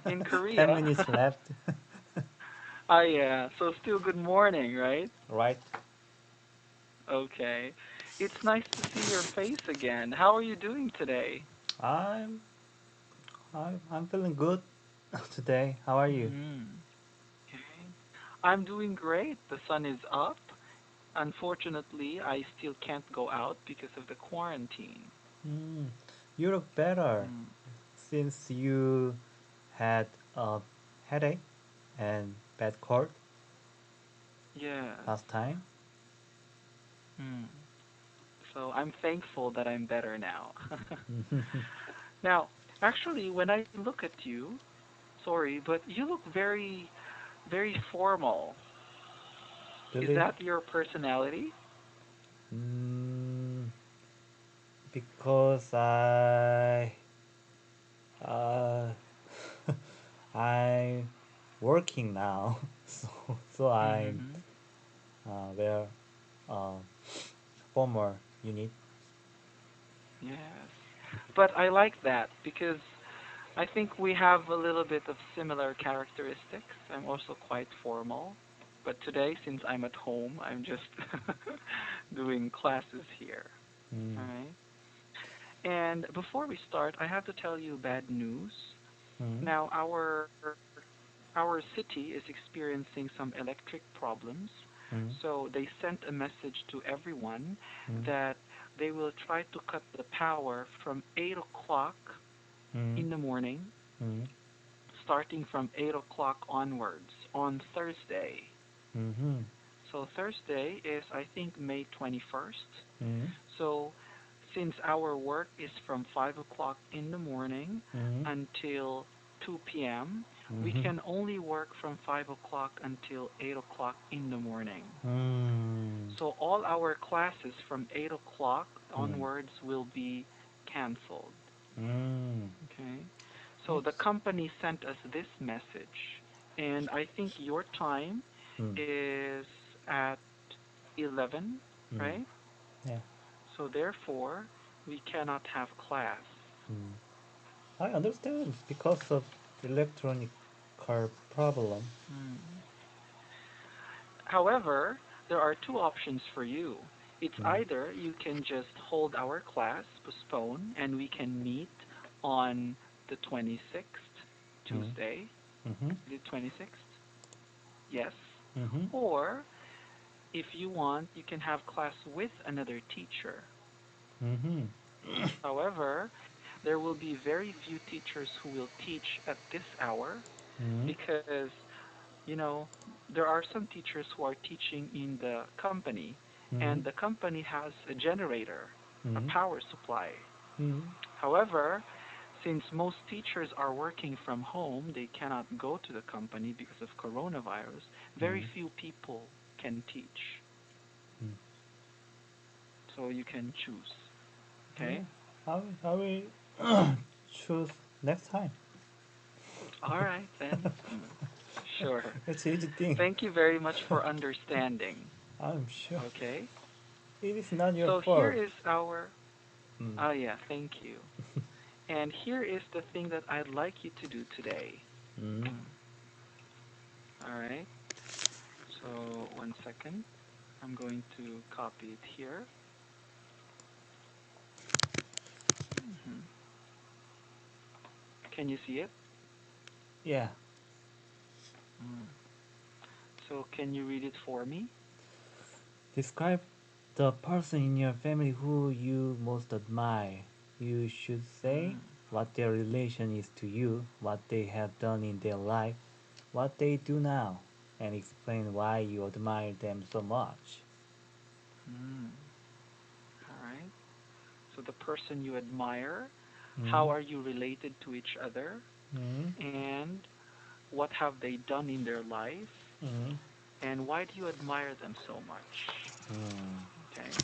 In 10 Korea. minutes left. Ah, yeah. So still good morning, right? Right. Okay. It's nice to see your face again. How are you doing today? I'm I'm feeling good today. How are you? Hmm. Okay. I'm doing great. The sun is up. Unfortunately, I still can't go out because of the quarantine. Mm, you look better Hmm. since you had a headache and bad cold Yes. last time. Hmm. So I'm thankful that I'm better now. Now, actually, when I look at you, sorry, but you look very, very formal. Is Really? that your personality? Mm, because uh I'm working now, so I'm Mm-hmm. wear uh former unit. Yes. But I like that because I think we have a little bit of similar characteristics. I'm also quite formal. But today, since I'm at home, I'm just doing classes here. Mm, All right. And before we start, I have to tell you bad news. mm, Now, our city is experiencing some electric problems, mm, so they sent a message to everyone mm, that they will try to cut the power from 8 o'clock mm, in the morning, mm, starting from 8 o'clock onwards on Thursday. mm-hmm, So Thursday is, I think, May 21st. mm, So since our work is from 5 o'clock in the morning mm, until 2 p.m., we mm-hmm, can only work from 5 o'clock until 8 o'clock in the morning. mm, So all our classes from 8 o'clock mm, onwards will be canceled. mm. Okay? So the It's company sent us this message, and I think your time mm, is at 11, mm, right? yeah. So therefore, we cannot have class. Mm. I understand because of electronic car problem. Hmm. However, there are two options for you. It's Mm, either you can just hold our class, postpone, and we can meet on the 26th, mm, Tuesday, mm-hmm, the 26th, yes. mm-hmm, Or if you want, you can have class with another teacher. mm-hmm, However, there will be very few teachers who will teach at this hour mm, because, you know, there are some teachers who are teaching in the company, mm-hmm, and the company has a generator, a mm-hmm, power supply. mm, However, since most teachers are working from home, they cannot go to the company because of coronavirus, very mm, few people can teach. mm. So you can choose. Yeah, Okay? I will choose next time. All right, then. Sure. It's easy thing. Thank you very much for understanding. I'm sure Okay? it is not your So here fault. is our. Mm, Oh, yeah, thank you. And here is the thing that I'd like you to do today. mm, All right? So, 1 second. I'm going to copy it here. Hmm. Can you see it? yeah. Mm. So, can you read it for me? Describe the person in your family who you most admire. You should say Mm. what their relation is to you, what they have done in their life, what they do now, and explain why you admire them so much. Mm. All right. So, the person you admire, Mm, how are you related to each other, mm, and what have they done in their life, mm, and why do you admire them so much? mm. Okay.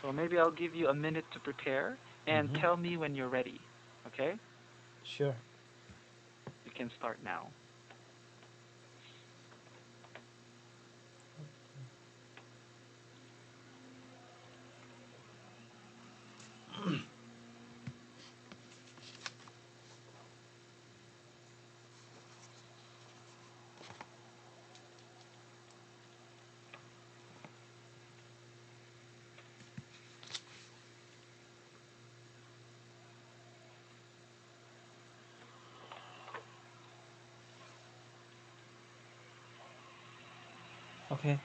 So maybe I'll give you a minute to prepare and Mm-hmm. tell me when you're ready. Okay? Sure. You can start now. Okay,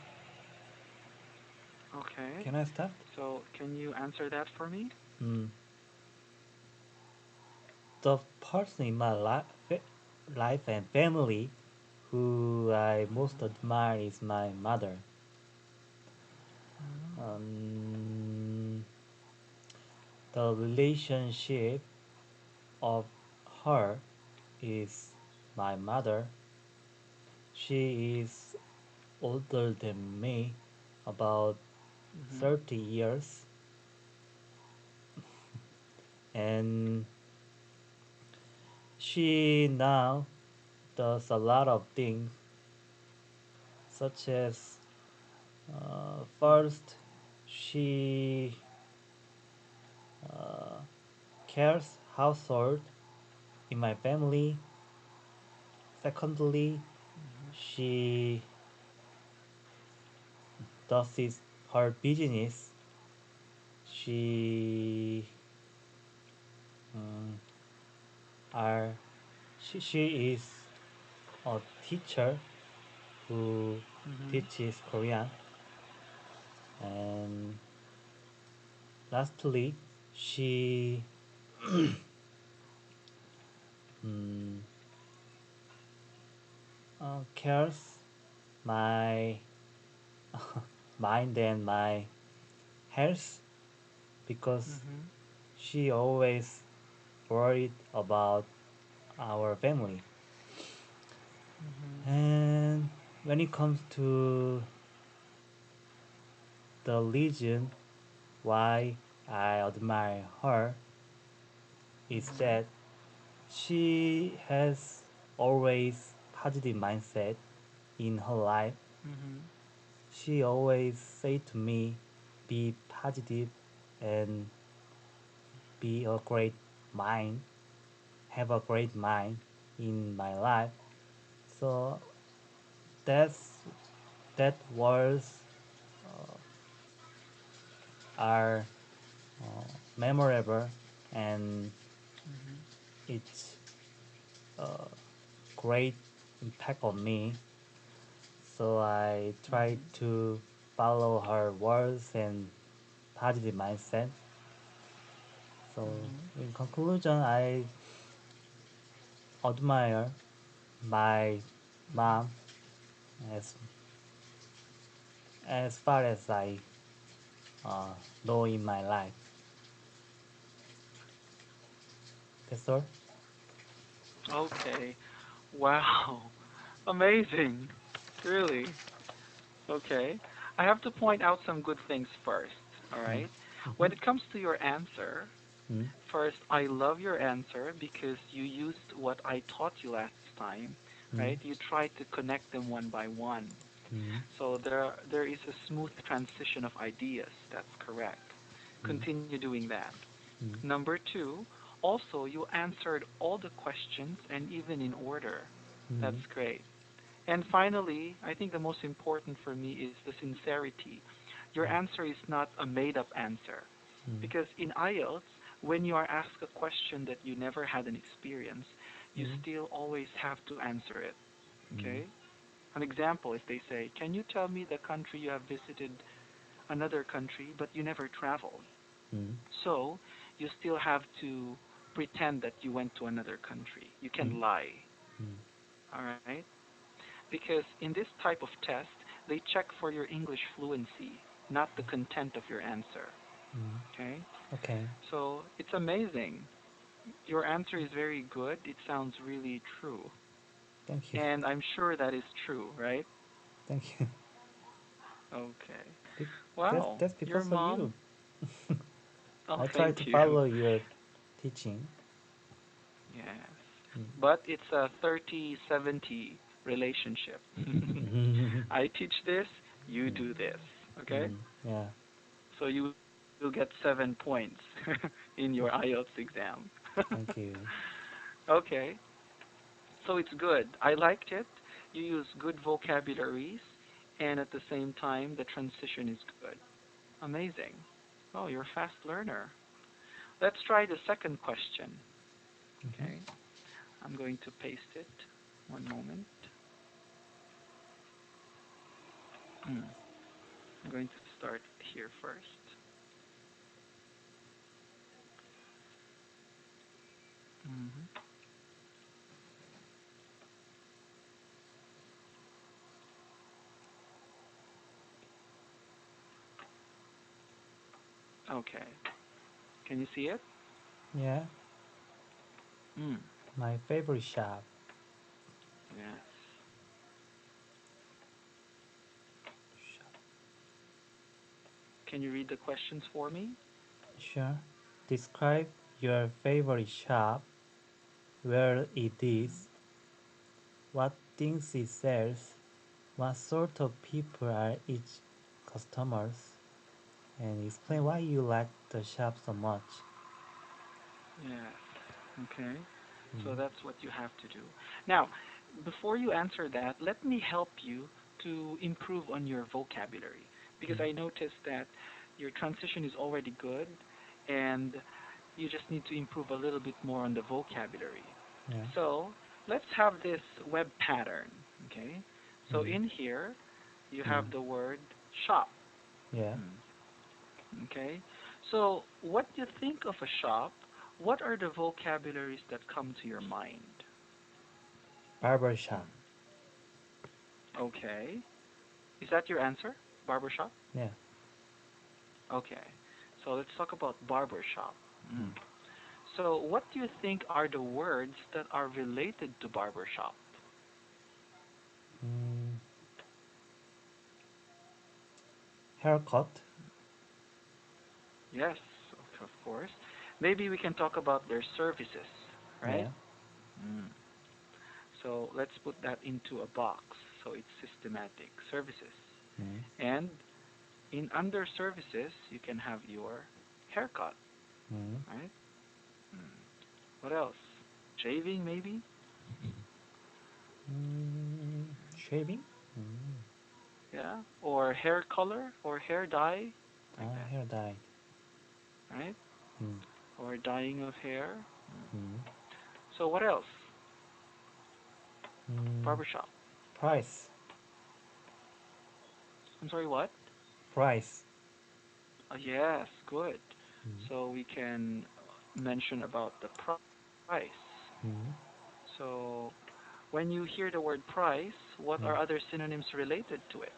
Okay. can I start? So can you answer that for me? Mm. The person in my life and family who I most admire is my mother. Um, the relationship of her is my mother. She is older than me, about Mm-hmm. 30 years, and she now does a lot of things, such as first, she uh, cares household in my family. Secondly, she does her business. She um, are she is a teacher who Mm-hmm. teaches Korean. And lastly, she um, cares my mind and my health because Mm-hmm. she always worried about our family. Mm-hmm. And when it comes to the reason why I admire her is Mm-hmm. that she has always positive mindset in her life. Mm-hmm. She always say to me, be positive and be a great mind, have a great mind in my life. So that's that words are memorable and Mm-hmm. it's a great impact on me. So I try Mm-hmm. to follow her words and positive mindset. So Mm-hmm. in conclusion, I admire my mom as as far as I uh, know in my life. That's all. Okay. Wow. Amazing. Really. Okay. I have to point out some good things first. All Mm. right. Mm-hmm. When it comes to your answer, Mm. first, I love your answer because you used what I taught you last time, right? Mm. You tried to connect them one by one. Mm. So there is a smooth transition of ideas. That's correct. Mm. Continue doing that. Mm. Number two, also you answered all the questions and even in order. That's Mm. great. And finally, I think the most important for me is the sincerity. Your answer is not a made up answer. Mm. Because in IELTS, when you are asked a question that you never had an experience, you Mm. still always have to answer it. Mm. Okay? An example, if they say, can you tell me the country you have visited, another country, but you never traveled? Mm. So you still have to pretend that you went to another country. You Mm. can lie. Mm. All right? Because in this type of test, they check for your English fluency, not the content of your answer. Mm. Okay? Okay. So it's amazing. Your answer is very good. It sounds really true. Thank you. And I'm sure that is true, right? Thank you. Okay. Be- Wow. that's Your because of mom? you. Oh, I try thank to you. follow your teaching. Yes. Mm. But it's a 30-70 relationship. Mm. I teach this, you do this. Okay? Mm. Yeah. So you will get 7 points in your IELTS exam. Thank you. Okay. So it's good. I liked it. You use good vocabularies, and at the same time, the transition is good. Amazing. Oh, you're a fast learner. Let's try the second question. Mm-hmm. Okay. I'm going to paste it. One moment. Mm. I'm going to start here first. Hmm. Okay. Can you see it? Yeah, Mm. my favorite shop. Yes. Shop. Can you read the questions for me? Sure. Describe your favorite shop, where it is, what things it sells, what sort of people are each customers, and explain why you like the shop so much. Yes. Okay. So Mm. that's what you have to do. Now, before you answer that, let me help you to improve on your vocabulary because Mm. I noticed that your transition is already good and you just need to improve a little bit more on the vocabulary. Yeah. So let's have this web pattern. Okay. So Mm. in here, you Mm. have the word shop. Yeah. Hmm. Okay. So what you think of a shop, what are the vocabularies that come to your mind? Barber shop. Hmm. Okay. Is that your answer? Barbershop? Yeah. Okay. So let's talk about barbershop. Mm. Hmm. So what do you think are the words that are related to barbershop? Mm. Haircut. Yes, of course. Maybe we can talk about their services, right? Yeah. Mm. So let's put that into a box. So it's systematic services. Mm. And in under services, you can have your haircut, Mm. right? Mm. What else? Shaving, maybe? Mm. Shaving. Mm. Yeah. Or hair color or hair dye, like that, Hair dye. right? Mm. Or dyeing of hair. Mm. Mm. So what else? Mm. Barbershop. Price. I'm sorry, what? Price. Yes, good. Mm. So we can mention about the price. Mm. So when you hear the word price, what Mm. are other synonyms related to it?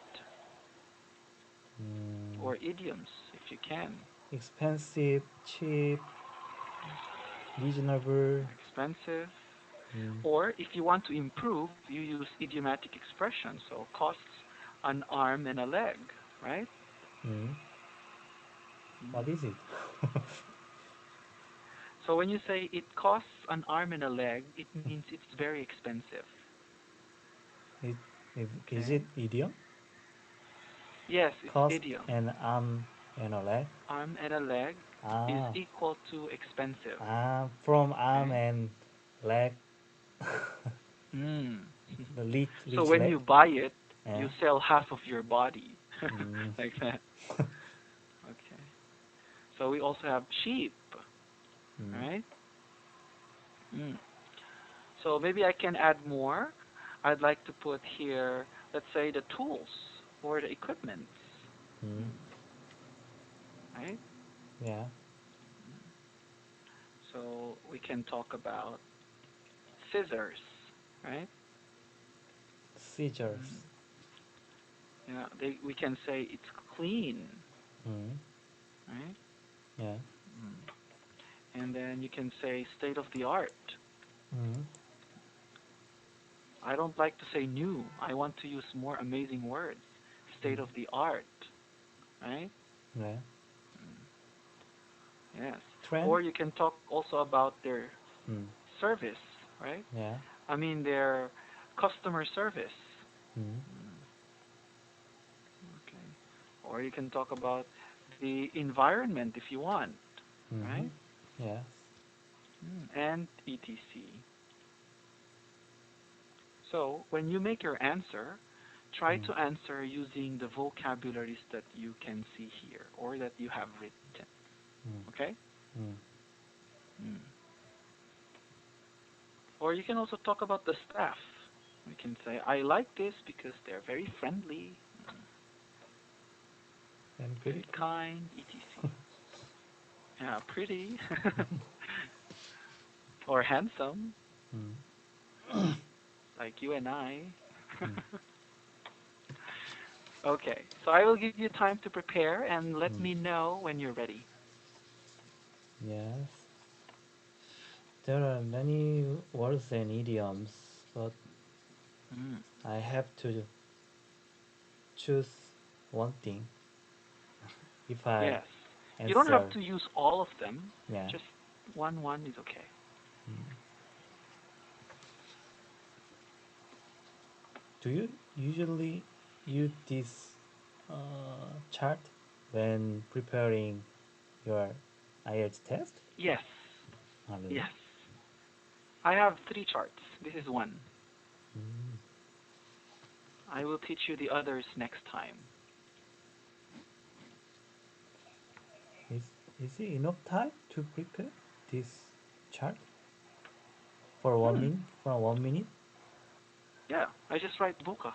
Mm. Or idioms, if you can. Expensive, cheap, reasonable. Expensive. Mm. Or if you want to improve, you use idiomatic expressions. So costs an arm and a leg, right? Mm. What Mm. is it? So when you say it costs an arm and a leg, it means it's very expensive. it, is Okay? it idiom? Yes, it's Cost idiom. an arm and a leg. Arm and a leg is Ah, equal to expensive. from arm Okay? and leg, Mm. the So rich when leg. you buy it, Yeah. you sell half of your body. Mm. Like that. Okay. So we also have sheep, Mm. right? Mm. So maybe I can add more. I'd like to put here, let's say, the tools or the equipment, Mm. mm, right? Yeah. Mm. So we can talk about scissors, right? Mm. Scissors. Yeah, we can say it's clean, Mm. right? Yeah. Mm. And then you can say state of the art. Mm. I don't like to say new. I want to use more amazing words. State Mm. of the art, right? Yeah. Mm. Yes. Trend. Or you can talk also about their Mm. service, right? Yeah. I mean their customer service. Mm. Mm. Okay. Or you can talk about the environment if you want, Mm-hmm. right? Yes. And etc. So when you make your answer, try Mm. to answer using the vocabularies that you can see here or that you have written. Mm. Okay? Mm. Mm. Or you can also talk about the staff. We can say, I like this because they're very friendly. Mm. and very pretty. kind, etc. Yeah, pretty. Or handsome, Mm. like you and I. Mm. Okay, so I will give you time to prepare and let Mm. me know when you're ready. Yes. There are many words and idioms, but Mm. I have to choose one thing if I Yes. You don't have answer. to use all of them. Yeah. Just one is okay. Mm. Do you usually use this chart when preparing your IELTS test? Yes. Oh, really? Yes. I have three charts. This is one. Mm. I will teach you the others next time. Is is it enough time to prepare this chart for one Hmm. minute? For 1 minute? Yeah, I just write buka.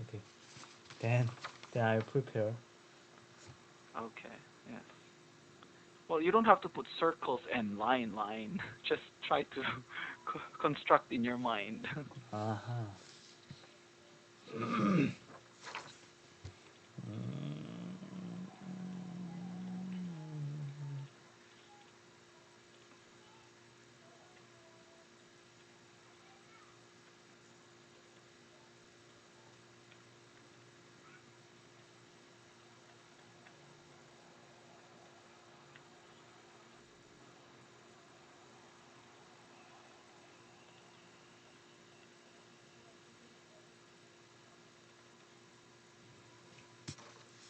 Okay. Then then I prepare. Okay. Yes. Well, you don't have to put circles and line. Just try to construct in your mind. Uh-huh.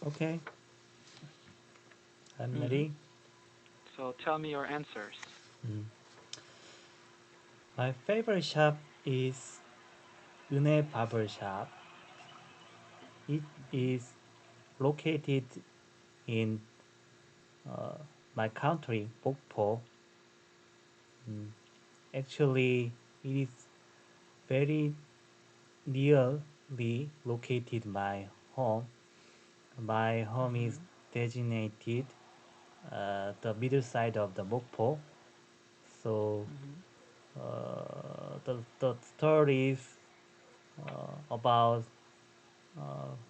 Okay, I'm Hmm. ready. So tell me your answers. Mm. My favorite shop is Une Barber Shop. It is located in uh, my country, Bokpo. Mm. Actually, it is very nearly located my home. My home is Hmm. designated the middle side of the Mokpo. So Hmm. the store is about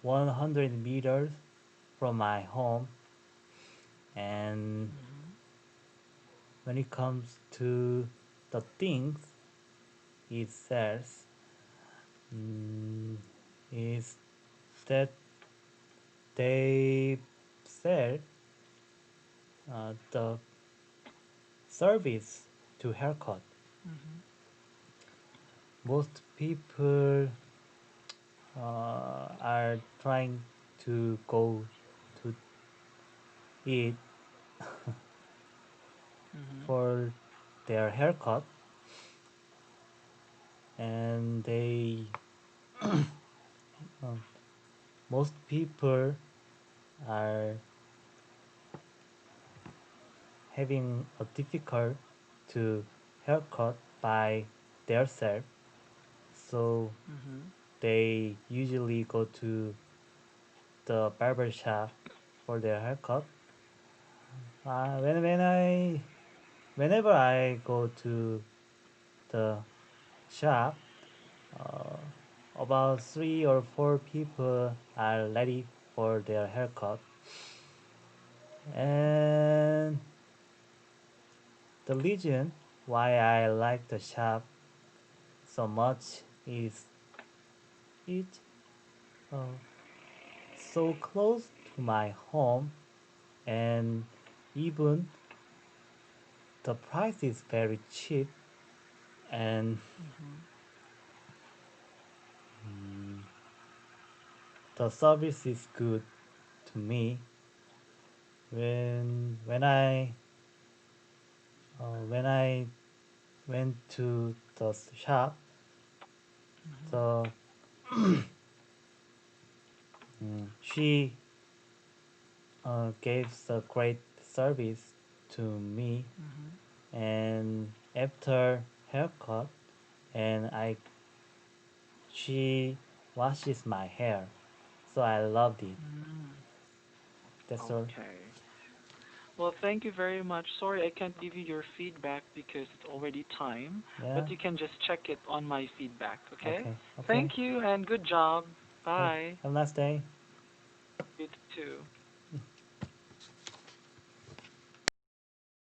100 meters from my home. And Hmm. when it comes to the things it sells, mm, is that they sell the service to haircut. Hmm. Most people are trying to go to it Hmm. for their haircut, and they uh, most people are having a difficult to haircut by themselves, so Hmm. they usually go to the barber shop for their haircut. Whenever I go to the shop, uh, about 3 or 4 people are ready for their haircut, and the reason why I like the shop so much is it uh, so close to my home, and even the price is very cheap, and Hmm. mm, the service is good to me. When I went to the shop, Hmm. the she gave a great service to me, Hmm. and after haircut, and I she washes my hair. So I loved it. Mm, That's all. okay. Well, thank you very much. Sorry I can't give you your feedback because it's already time, Yeah. but you can just check it on my feedback, okay? Okay. Okay. Thank you and good job. Okay. Bye. Have a nice day. You too.